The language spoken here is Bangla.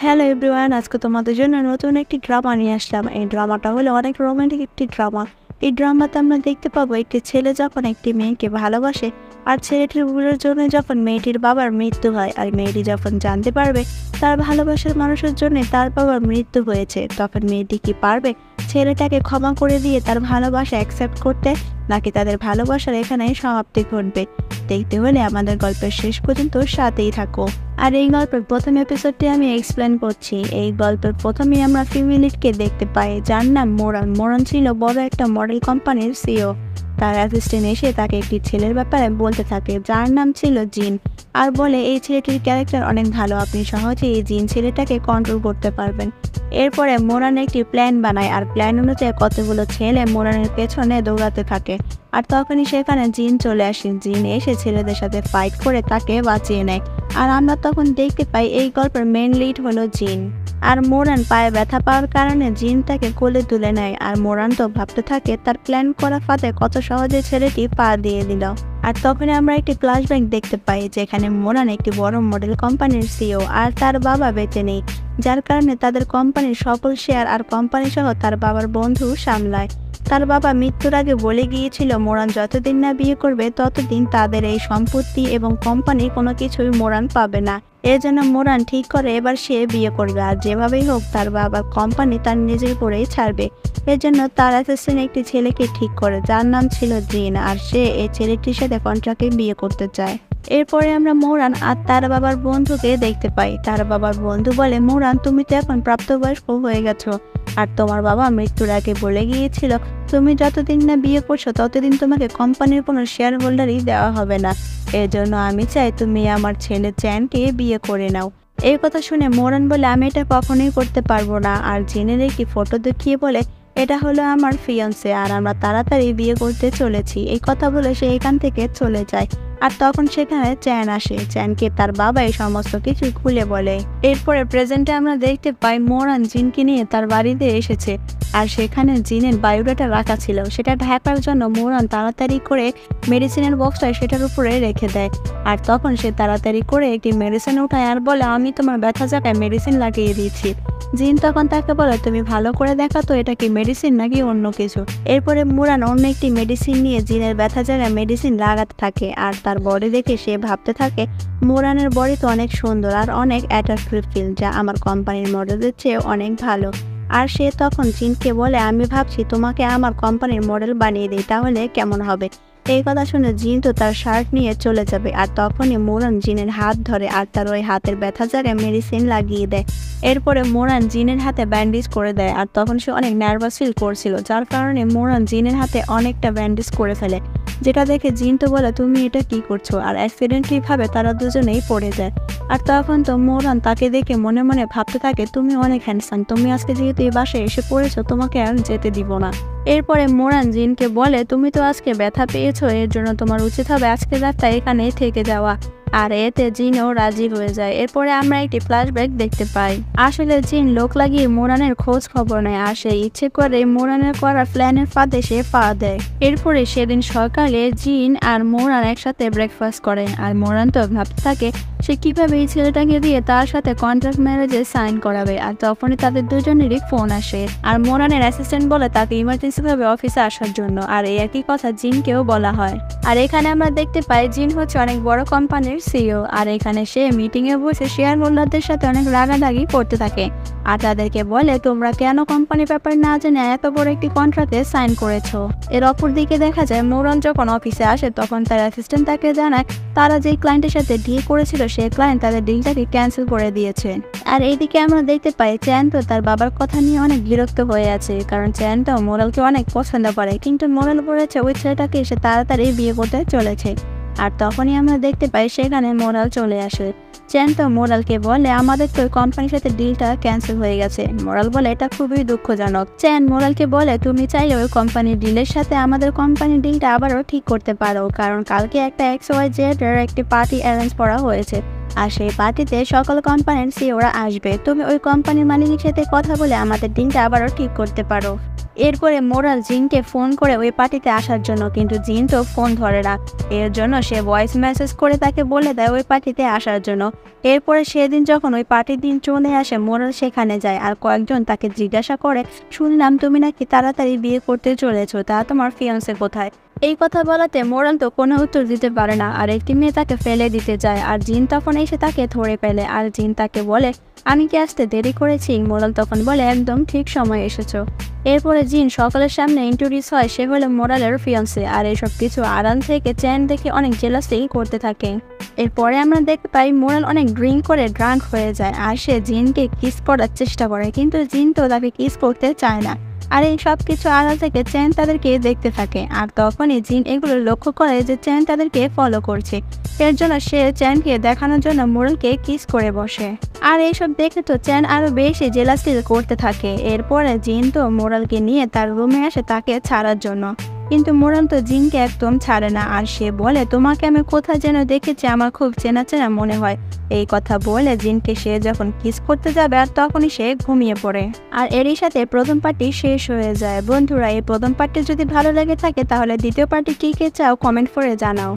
হ্যালো এভরিওয়ান, আজকে তোমাদের জন্য নতুন একটি ড্রামা নিয়ে আসলাম। এই ড্রামাটা হলো অনেক রোমান্টিক একটি ড্রামা। এই ড্রামাতে আমরা দেখতে পাবো একটি ছেলে যখন একটি মেয়েকে ভালোবাসে, আর ছেলেটির ভুলের জন্য যখন মেয়েটির বাবার মৃত্যু হয়, আর মেয়েটি যখন জানতে পারবে তার ভালোবাসার মানুষের জন্য তার বাবার মৃত্যু হয়েছে, তখন মেয়েটি কি পারবে ছেলেটাকে ক্ষমা করে দিয়ে তার ভালোবাসা অ্যাকসেপ্ট করতে, নাকি তাদের ভালোবাসার এখানেই সমাপ্তি ঘটবে? দেখতে হলে আমাদের গল্পের শেষ পর্যন্ত সাথেই থাকো। আর এই গল্পের প্রথম এপিসোডটি আমি এক্সপ্লেন করছি। এই গল্পের প্রথমেই আমরা ফিমেলকে দেখতে পাই, যার নাম মোরান। মোরান ছিল বড় একটা মডেল কোম্পানির সিও। তার অ্যাসিস্ট্যান্ট এসে তাকে একটি ছেলের ব্যাপারে বলতে থাকে, যার নাম ছিল জিন, আর বলে এই ছেলেটির ক্যারেক্টার অনেক ভালো, আপনি সহজেই এই জিন ছেলেটাকে কন্ট্রোল করতে পারবেন। এরপরে মোরান একটি প্ল্যান বানায়, আর প্ল্যান অনুযায়ী কতগুলো ছেলে মোরানের পেছনে দৌড়াতে থাকে। আর তখনই সেখানে জিন চলে আসে। জিন এসে ছেলেদের সাথে ফাইট করে তাকে বাঁচিয়ে নেয়। আর আমরা তখন দেখতে পাই এই গল্পের মেন লিড হলো জিন। আর মোরান পায়ে ব্যথা পাওয়ার কারণে জিন তাকে কোলে তুলে নেয়। আর মোরান তো ভাবতে থাকে তার প্ল্যান করা ফাঁদে কত সহজে ছেলেটি পা দিয়ে দিল। আর তখনই আমরা একটি ফ্ল্যাশব্যাক দেখতে পাই, যেখানে মোরান একটি বড় মডেল কোম্পানির সিও, আর তার বাবা বেঁচে নেই, যার কারণে তাদের কোম্পানির সকল শেয়ার আর কোম্পানি সহ তার বাবার বন্ধু সামলায়। তার বাবা মৃত্যুর আগে বলে গিয়েছিল মোরান যতদিন না বিয়ে করবে ততদিন তাদের এই সম্পত্তি এবং কোম্পানি কোনো কিছুই মোরান পাবে না। এর জন্য মোরান ঠিক করে এবার সে বিয়ে করবে, আর যেভাবেই হোক তার বাবার কোম্পানি তার নিজের করেই ছাড়বে। এর জন্য তার অ্যাসিস্ট্যান্ট একটি ছেলেকে ঠিক করে, যার নাম ছিল জিন, আর সে এই ছেলেটির সাথে কন্ট্রাক্টে বিয়ে করতে চায়। এরপরে আমরা মোরান আর তার বাবার বন্ধুকে দেখতে পাই। তার বাবার বন্ধু বলে, মোরান তুমি তো এখন প্রাপ্তবয়স্ক হয়ে গেছো, আর তোমার বাবা মৃত্যুর আগে বলে গিয়েছিল তুমি যতদিন না বিয়ে করছো ততদিন তোমাকে কোম্পানির কোনো শেয়ার হোল্ডারই দেওয়া হবে না। এর জন্য আমি চাই তুমি আমার ছেলে চ্যানকে বিয়ে করে নাও। এই কথা শুনে মোরান বলে, আমি এটা কখনোই করতে পারবো না। আর জিনের একটি ফটো দেখিয়ে বলে, এটা হলো আমার ফিয়ান্সে, আর আমরা তাড়াতাড়ি বিয়ে করতে চলেছি। এই কথা বলে সে এখান থেকে চলে যায়। আর তখন সেখানে চ্যান আসে। চ্যানকে তার বাবা এই সমস্ত কিছু খুলে বলে। এরপরে প্রেজেন্টে আমরা দেখতে পাই মোরান জিনকে নিয়ে তার বাড়িতে এসেছে, আর সেখানে জিনের বায়োডাটা রাখা ছিল। সেটা ঢাকার জন্য মোরান তাড়াতাড়ি করে মেডিসিনের বক্সটা সেটার উপরে রেখে দেয়। আর তখন সে তাড়াতাড়ি করে একটি মেডিসিন উঠায় আর বলে, আমি তোমার ব্যথা জায়গায় মেডিসিন লাগিয়ে দিয়েছি। জিন তখন তাকে বলে, তুমি ভালো করে দেখা তো এটা কি মেডিসিন নাকি অন্য কিছু। এরপরে মোরান অন্য একটি মেডিসিন নিয়ে জিনের ব্যথা জায়গায় মেডিসিন লাগাতে থাকে। আর তার বডি দেখে সে ভাবতে থাকে মোরানের বডি তো অনেক সুন্দর আর অনেক অ্যাট্রাক্টিভ ফিল, যা আমার কোম্পানির মডেলের চেয়ে অনেক ভালো। আর সে তখন জিনকে বলে, আমি ভাবছি তোমাকে আমার কোম্পানির মডেল বানিয়ে দিই, তাহলে কেমন হবে? এই কথা শুনে জিন তো তার শার্ট নিয়ে চলে যাবে। আর তখনই মোরান জিনের হাত ধরে আর তার ওই হাতের ব্যথা জায়গায় মেডিসিন লাগিয়ে দেয়। এরপরে মোরান জিনের হাতে ব্যান্ডেজ করে দেয়। আর তখন সে অনেক নার্ভাস ফিল করছিল, যার কারণে মোরান জিনের হাতে অনেকটা ব্যান্ডেজ করে ফেলে, যেটা দেখে জিন তো বলে, তুমি এটা কি করছো? আর অ্যাক্সিডেন্টলি ভাবে তারা দুজনেই পড়ে যায়। আর তখন তো মোরান তাকে দেখে মনে মনে ভাবতে থাকে, তুমি অনেক হ্যান্ডসাম, তুমি আজকে যেহেতু এই বাসায় এসে পড়েছো তোমাকে আর যেতে দিব না। এরপরে মোরান জিনকে বলে, তুমি তো আজকে ব্যথা পেয়েছো, এর জন্য তোমার উচিত হবে আজকে রাতটা এখানেই থেকে যাওয়া। আর এতে জিনও রাজি হয়ে যায়। এরপরে আমরা একটি ফ্ল্যাশব্যাক দেখতে পাই। আসলে জিন লোক লাগিয়ে মোরানের খোঁজ খবর নেয়, আর সে ইচ্ছে করে মোরানের করা প্ল্যানের ফাঁদে সে পা দেয়। এরপরে সেদিন সকালে জিন আর মোরান একসাথে ব্রেকফাস্ট করে। আর মোরান তো ভাবতে থাকে সে কিভাবে এই ছেলেটাকে দিয়ে তার সাথে কন্ট্রাক্ট ম্যারেজে সাইন করাবে। আর তখনই তাদের দুজনেরই ফোন আসে। আর মোরানের অ্যাসিস্ট্যান্ট বলে তাকে ইমার্জেন্সি ভাবে অফিসে আসার জন্য। আর এই একই কথা জিনকেও বলা হয়। আর এখানে আমরা দেখতে পাই জিন হচ্ছে অনেক বড় কোম্পানির সিও। আর এখানে সে মিটিং এ বসে শেয়ার হোল্ডারদের সাথে অনেক রাগারাগি করতে থাকে। আর তাদেরকে বলে, তোমরা কেন কোম্পানির ব্যাপার না জেনে এত বড় একটি কন্ট্রাক্টে সাইন করেছো? এর অপর দিকে দেখা যায় মোরান যখন অফিসে আসে তখন তার অ্যাসিস্ট্যান্ট তাকে জানায় তারা যে ক্লায়েন্টের সাথে ডিল করেছিল সে ক্লায়েন্ট তাদের ডিলটাকে ক্যান্সেল করে দিয়েছে। আর এইদিকে আমরা দেখতে পাই চ্যান তো তার বাবার কথা নিয়ে অনেক বিরক্ত হয়ে আছে, কারণ চ্যান তো মোরালকে অনেক পছন্দ করে, কিন্তু মোরাল বলেছে ওই ছেলেটাকে সে তাড়াতাড়ি বিয়ে করতে চলেছে। আর তখনই আমরা দেখতে পাই সেখানে মোরাল চলে আসে। চ্যান তো মোরালকে বলে, আমাদের তো কোম্পানির সাথে ডিলটা ক্যান্সেল হয়ে গেছে। মোরাল বলে, এটা খুবই দুঃখজনক। চ্যান মোরালকে বলে, তুমি চাইলে ওই কোম্পানির ডিলের সাথে আমাদের কোম্পানির ডিলটা আবারও ঠিক করতে পারো, কারণ কালকে একটা XYZ এর একটি পার্টি অ্যারেঞ্জ করা হয়েছে, আর সেই পার্টিতে সকল কোম্পানির সিওরা আসবে। তুমি ওই কোম্পানির মালিকের সাথে কথা বলে আমাদের ডিলটা আবারও ঠিক করতে পারো। এরপরে মোরাল জিনকে ফোন করে ওই পার্টিতে আসার জন্য, কিন্তু জিন তো ফোন ধরে না। এর জন্য সে ভয়েস মেসেজ করে তাকে বলে দেয় ওই পার্টিতে আসার জন্য। এরপরে সেদিন যখন ওই পার্টির দিন চলে আসে, মোরাল সেখানে যায় আর কয়েকজন তাকে জিজ্ঞাসা করে, শুনলাম তুমি নাকি তাড়াতাড়ি বিয়ে করতে চলেছো, তা তোমার ফিয়ান্সে কোথায়? এই কথা বলাতে মোরাল তো কোনো উত্তর দিতে পারে না আর একটি মেয়ে তাকে ফেলে দিতে যায়। আর জিন তখন এসে তাকে ধরে ফেলে আর জিন তাকে বলে, আমি কি আসতে দেরি করেছি? মোরাল তখন বলে, একদম ঠিক সময় এসেছো। এরপরে জিন সকলের সামনে ইন্ট্রোডিউস হয়, সে হলো মোরালের ফিয়ান্সে। আর এসব কিছু আড়াল থেকে চ্যান দেখে অনেক জেলাসি করতে থাকে। এরপরে আমরা দেখতে পাই মোরাল অনেক ড্রিঙ্ক করে ড্রাঙ্ক হয়ে যায় আর সে জিনকে কিস করার চেষ্টা করে, কিন্তু জিন তো তাকে কিস করতে চায় না। আর এই সব কিছু আড়াল থেকে চ্যান তাদেরকে দেখতে থাকে আর তখনই জিন এগুলো লক্ষ্য করে যে চ্যান তাদেরকে ফলো করছে। এর জন্য সে চ্যানকে দেখানোর জন্য মোরালকে কিস করে বসে। আর এইসব দেখে তো চ্যান আরো বেশি জেলাস ফিল করতে থাকে। এরপরে জিন তো মোরালকে নিয়ে তার রুমে আসে তাকে ছাড়ার জন্য, কিন্তু মোরাল তো জিনকে একদম ছাড়ে না আর সে বলে, তোমাকে আমি কোথায় যেন দেখেছি, আমার খুব চেনা চেনা মনে হয়। এই কথা বলে জিনকে সে যখন কিস করতে যাবে আর তখনই সে ঘুমিয়ে পড়ে। আর এরই সাথে প্রথম পার্টি শেষ হয়ে যায়। বন্ধুরা, এই প্রথম পার্টি যদি ভালো লেগে থাকে তাহলে দ্বিতীয় পার্টি কি চাও কমেন্ট করে জানাও।